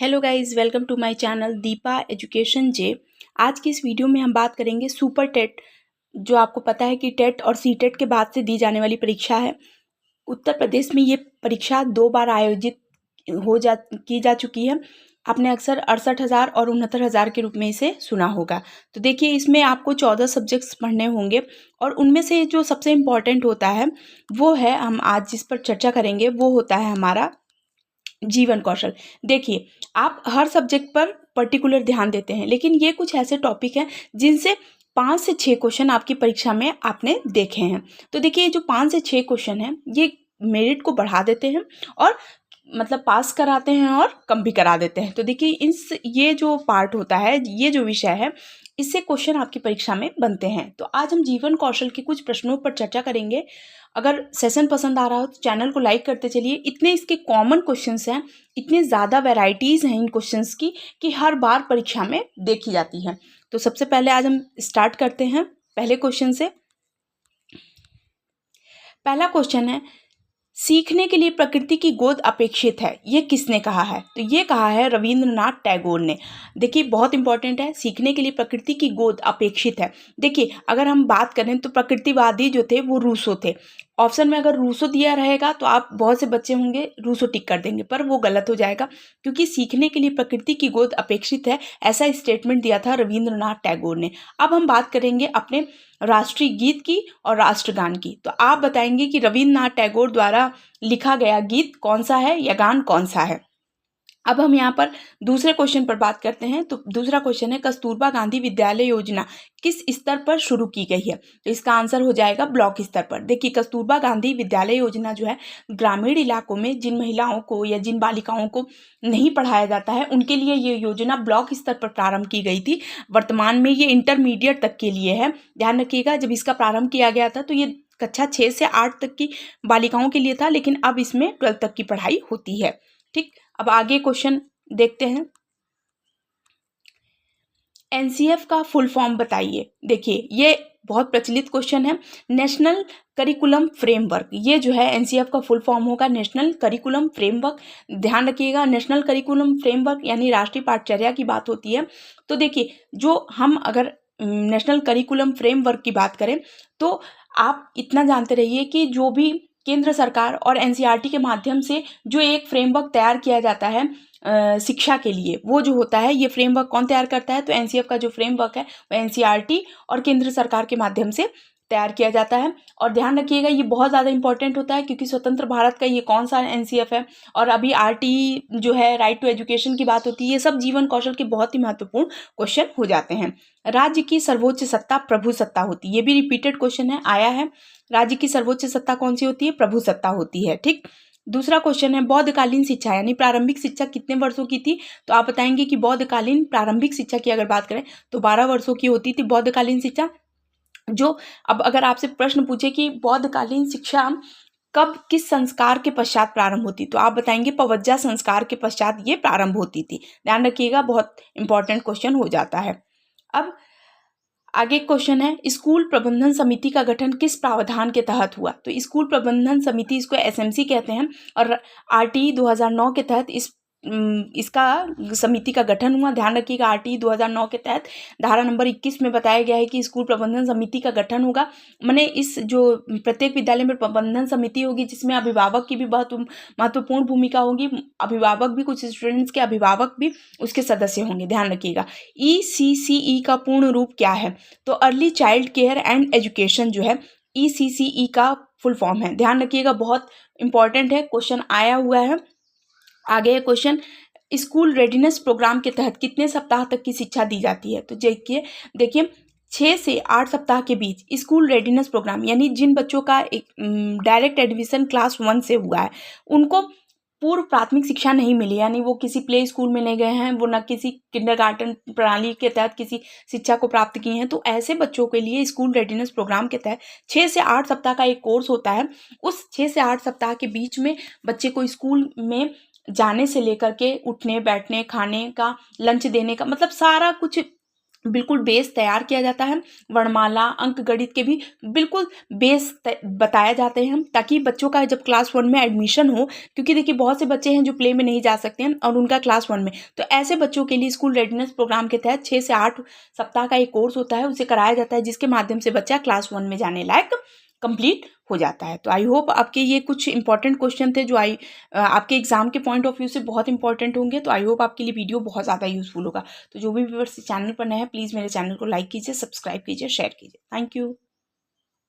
Hello guys, welcome to my channel Deepa education जे। आज की इस वीडियो में हम बात करेंगे सुपर टेट। जो आपको पता है कि टेट और सी टेट के बाद से दी जाने वाली परीक्षा है। उत्तर प्रदेश में ये परीक्षा 2 बार आयोजित की जा चुकी है। आपने अक्सर 68,000 और 69,000 के रूप में इसे सुना होगा। तो देखिए, इसमें आपको 14 सब्जेक्ट्स पढ़ने होंगे और उनमें से जो सबसे इम्पॉर्टेंट होता है वो है, हम आज जिस पर चर्चा करेंगे वो होता है हमारा जीवन कौशल। देखिए, आप हर सब्जेक्ट पर पर्टिकुलर ध्यान देते हैं, लेकिन ये कुछ ऐसे टॉपिक हैं जिनसे 5 से 6 क्वेश्चन आपकी परीक्षा में आपने देखे हैं। तो देखिए, ये जो 5 से 6 क्वेश्चन हैं, ये मेरिट को बढ़ा देते हैं और मतलब पास कराते हैं और कम भी करा देते हैं। तो देखिए, ये जो पार्ट होता है, ये जो विषय है, इससे क्वेश्चन आपकी परीक्षा में बनते हैं। तो आज हम जीवन कौशल के कुछ प्रश्नों पर चर्चा करेंगे। अगर सेशन पसंद आ रहा हो तो चैनल को लाइक करते चलिए। इतने इसके कॉमन क्वेश्चंस हैं, इतने ज़्यादा वैरायटीज़ हैं इन क्वेश्चंस की कि हर बार परीक्षा में देखी जाती है। तो सबसे पहले आज हम स्टार्ट करते हैं पहले क्वेश्चन से। पहला क्वेश्चन है, सीखने के लिए प्रकृति की गोद अपेक्षित है, ये किसने कहा है? तो ये कहा है रविंद्रनाथ टैगोर ने। देखिए, बहुत इंपॉर्टेंट है, सीखने के लिए प्रकृति की गोद अपेक्षित है। देखिए, अगर हम बात करें तो प्रकृतिवादी जो थे वो रूसो थे। ऑप्शन में अगर रूसो दिया रहेगा तो आप बहुत से बच्चे होंगे रूसो टिक कर देंगे, पर वो गलत हो जाएगा, क्योंकि सीखने के लिए प्रकृति की गोद अपेक्षित है, ऐसा स्टेटमेंट दिया था रविंद्रनाथ टैगोर ने। अब हम बात करेंगे अपने राष्ट्रीय गीत की और राष्ट्रगान की। तो आप बताएंगे कि रविंद्रनाथ टैगोर द्वारा लिखा गया गीत कौन सा है या गान कौन सा है। अब हम यहाँ पर दूसरे क्वेश्चन पर बात करते हैं। तो दूसरा क्वेश्चन है, कस्तूरबा गांधी विद्यालय योजना किस स्तर पर शुरू की गई है? तो इसका आंसर हो जाएगा ब्लॉक स्तर पर। देखिए, कस्तूरबा गांधी विद्यालय योजना जो है, ग्रामीण इलाकों में जिन महिलाओं को या जिन बालिकाओं को नहीं पढ़ाया जाता है, उनके लिए ये योजना ब्लॉक स्तर पर प्रारंभ की गई थी। वर्तमान में ये इंटरमीडिएट तक के लिए है। ध्यान रखिएगा, जब इसका प्रारंभ किया गया था तो ये कक्षा 6 से 8 तक की बालिकाओं के लिए था, लेकिन अब इसमें 12 तक की पढ़ाई होती है। ठीक, अब आगे क्वेश्चन देखते हैं। एनसीएफ का फुल फॉर्म बताइए। देखिए, ये बहुत प्रचलित क्वेश्चन है। नेशनल करिकुलम फ्रेमवर्क, ये जो है एनसीएफ का फुल फॉर्म होगा नेशनल करिकुलम फ्रेमवर्क। ध्यान रखिएगा, नेशनल करिकुलम फ्रेमवर्क यानी राष्ट्रीय पाठचर्या की बात होती है। तो देखिए, जो हम अगर नेशनल करिकुलम फ्रेमवर्क की बात करें तो आप इतना जानते रहिए कि जो भी केंद्र सरकार और एनसीईआरटी के माध्यम से जो एक फ्रेमवर्क तैयार किया जाता है शिक्षा के लिए, वो जो होता है, ये फ्रेमवर्क कौन तैयार करता है? तो एनसीएफ का जो फ्रेमवर्क है वो एनसीईआरटी और केंद्र सरकार के माध्यम से तैयार किया जाता है। और ध्यान रखिएगा, ये बहुत ज़्यादा इंपॉर्टेंट होता है, क्योंकि स्वतंत्र भारत का ये कौन सा एनसीएफ है, और अभी आरटी जो है, राइट टू एजुकेशन की बात होती है। ये सब जीवन कौशल के बहुत ही महत्वपूर्ण क्वेश्चन हो जाते हैं। राज्य की सर्वोच्च सत्ता प्रभु सत्ता होती है, ये भी रिपीटेड क्वेश्चन है, आया है। राज्य की सर्वोच्च सत्ता कौन सी होती है? प्रभु सत्ता होती है। ठीक, दूसरा क्वेश्चन है, बौद्धकालीन शिक्षा यानी प्रारंभिक शिक्षा कितने वर्षों की थी? तो आप बताएंगे कि बौद्धकालीन प्रारंभिक शिक्षा की अगर बात करें तो 12 वर्षों की होती थी बौद्धकालीन शिक्षा। जो अब अगर आपसे प्रश्न पूछे कि बौद्धकालीन शिक्षा कब किस संस्कार के पश्चात प्रारंभ होती, तो आप बताएंगे पवज्जा संस्कार के पश्चात ये प्रारंभ होती थी। ध्यान रखिएगा, बहुत इंपॉर्टेंट क्वेश्चन हो जाता है। अब आगे क्वेश्चन है, स्कूल प्रबंधन समिति का गठन किस प्रावधान के तहत हुआ? तो स्कूल प्रबंधन समिति, इसको एसएमसी कहते हैं, और आरटीई 2009 के तहत इसका समिति का गठन हुआ। ध्यान रखिएगा, आरटीई 2009 के तहत धारा नंबर 21 में बताया गया है कि स्कूल प्रबंधन समिति का गठन होगा। माने इस जो प्रत्येक विद्यालय में प्रबंधन समिति होगी, जिसमें अभिभावक की भी बहुत महत्वपूर्ण भूमिका होगी। अभिभावक भी, कुछ स्टूडेंट्स के अभिभावक भी उसके सदस्य होंगे। ध्यान रखिएगा। ECCE का पूर्ण रूप क्या है? तो early child care and education जो है, ECCE का फुल फॉर्म है। ध्यान रखिएगा, बहुत इंपॉर्टेंट है, क्वेश्चन आया हुआ है। आगे क्वेश्चन, स्कूल रेडीनेस प्रोग्राम के तहत कितने सप्ताह तक की शिक्षा दी जाती है? तो देखिए 6 से 8 सप्ताह के बीच स्कूल रेडीनेस प्रोग्राम, यानी जिन बच्चों का एक डायरेक्ट एडमिशन क्लास 1 से हुआ है, उनको पूर्व प्राथमिक शिक्षा नहीं मिली, यानी वो किसी प्ले स्कूल में नहीं गए हैं, वो न किसी किंडरगार्टन प्रणाली के तहत किसी शिक्षा को प्राप्त किए हैं, तो ऐसे बच्चों के लिए स्कूल रेडीनेस प्रोग्राम के तहत 6 से 8 सप्ताह का एक कोर्स होता है। उस 6 से 8 सप्ताह के बीच में बच्चे को स्कूल में जाने से लेकर के उठने बैठने, खाने का, लंच देने का, मतलब सारा कुछ बिल्कुल बेस तैयार किया जाता है। वर्णमाला, अंक गणित के भी बिल्कुल बेस बताए जाते हैं ताकि बच्चों का जब क्लास 1 में एडमिशन हो, क्योंकि देखिए बहुत से बच्चे हैं जो प्ले में नहीं जा सकते हैं और उनका क्लास 1 में, तो ऐसे बच्चों के लिए स्कूल रेडीनेस प्रोग्राम के तहत 6 से 8 सप्ताह का एक कोर्स होता है, उसे कराया जाता है, जिसके माध्यम से बच्चा क्लास 1 में जाने लायक कंप्लीट हो जाता है। तो आई होप आपके ये कुछ इंपॉर्टेंट क्वेश्चन थे जो आपके एग्जाम के पॉइंट ऑफ व्यू से बहुत इंपॉर्टेंट होंगे। तो आई होप आपके लिए वीडियो बहुत ज़्यादा यूजफुल होगा। तो जो भी व्यूअर्स चैनल पर नए हैं, प्लीज़ मेरे चैनल को लाइक कीजिए, सब्सक्राइब कीजिए, शेयर कीजिए। Thank you.